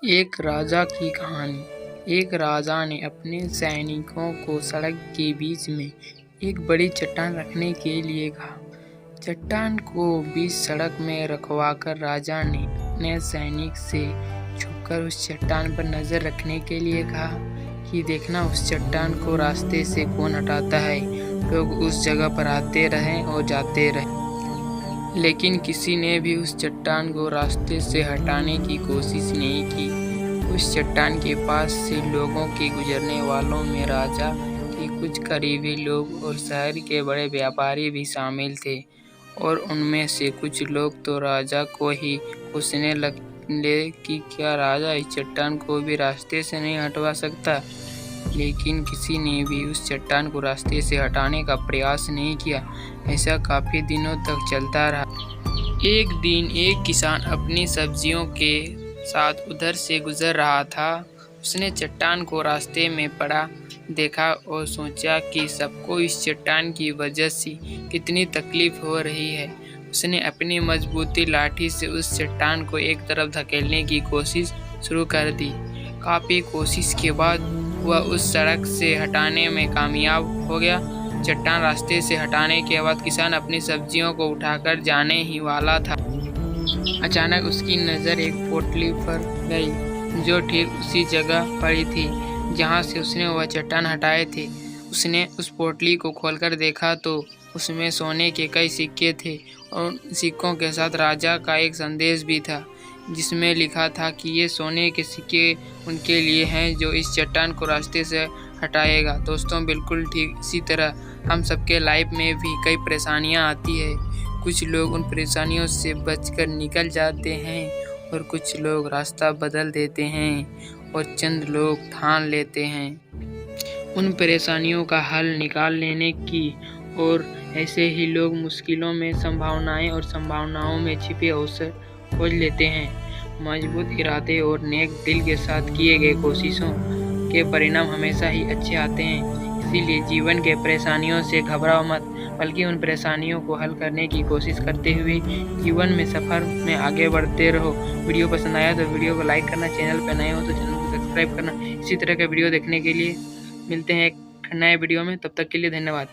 एक राजा की कहानी। एक राजा ने अपने सैनिकों को सड़क के बीच में एक बड़ी चट्टान रखने के लिए कहा। चट्टान को बीच सड़क में रखवाकर राजा ने अपने सैनिक से छुपकर उस चट्टान पर नजर रखने के लिए कहा कि देखना उस चट्टान को रास्ते से कौन हटाता है। लोग उस जगह पर आते रहें और जाते रहें, लेकिन किसी ने भी उस चट्टान को रास्ते से हटाने की कोशिश नहीं की। उस चट्टान के पास से लोगों के गुजरने वालों में राजा के कुछ करीबी लोग और शहर के बड़े व्यापारी भी शामिल थे, और उनमें से कुछ लोग तो राजा को ही पूछने लगे कि क्या राजा इस चट्टान को भी रास्ते से नहीं हटवा सकता। लेकिन किसी ने भी उस चट्टान को रास्ते से हटाने का प्रयास नहीं किया। ऐसा काफी दिनों तक चलता रहा। एक दिन एक किसान अपनी सब्जियों के साथ उधर से गुजर रहा था। उसने चट्टान को रास्ते में पड़ा देखा और सोचा कि सबको इस चट्टान की वजह से कितनी तकलीफ हो रही है। उसने अपनी मजबूती लाठी से उस चट्टान को एक तरफ धकेलने की कोशिश शुरू कर दी। काफी कोशिश के बाद वह उस सड़क से हटाने में कामयाब हो गया। चट्टान रास्ते से हटाने के बाद किसान अपनी सब्जियों को उठाकर जाने ही वाला था। अचानक उसकी नज़र एक पोटली पर गई जो ठीक उसी जगह पड़ी थी जहां से उसने वह चट्टान हटाए थे। उसने उस पोटली को खोलकर देखा तो उसमें सोने के कई सिक्के थे, और सिक्कों के साथ राजा का एक संदेश भी था जिसमें लिखा था कि ये सोने के सिक्के उनके लिए हैं जो इस चट्टान को रास्ते से हटाएगा। दोस्तों, बिल्कुल ठीक इसी तरह हम सबके लाइफ में भी कई परेशानियां आती है। कुछ लोग उन परेशानियों से बचकर निकल जाते हैं और कुछ लोग रास्ता बदल देते हैं और चंद लोग ठान लेते हैं उन परेशानियों का हल निकाल लेने की, और ऐसे ही लोग मुश्किलों में संभावनाएं और संभावनाओं में छिपे अवसर खोज लेते हैं। मजबूत इरादे और नेक दिल के साथ किए गए कोशिशों के परिणाम हमेशा ही अच्छे आते हैं। इसीलिए जीवन के परेशानियों से घबराओ मत, बल्कि उन परेशानियों को हल करने की कोशिश करते हुए जीवन में सफर में आगे बढ़ते रहो। वीडियो पसंद आया तो वीडियो को लाइक करना, चैनल पर नए हो तो चैनल को सब्सक्राइब करना। इसी तरह के वीडियो देखने के लिए मिलते हैं एक नए वीडियो में। तब तक के लिए धन्यवाद।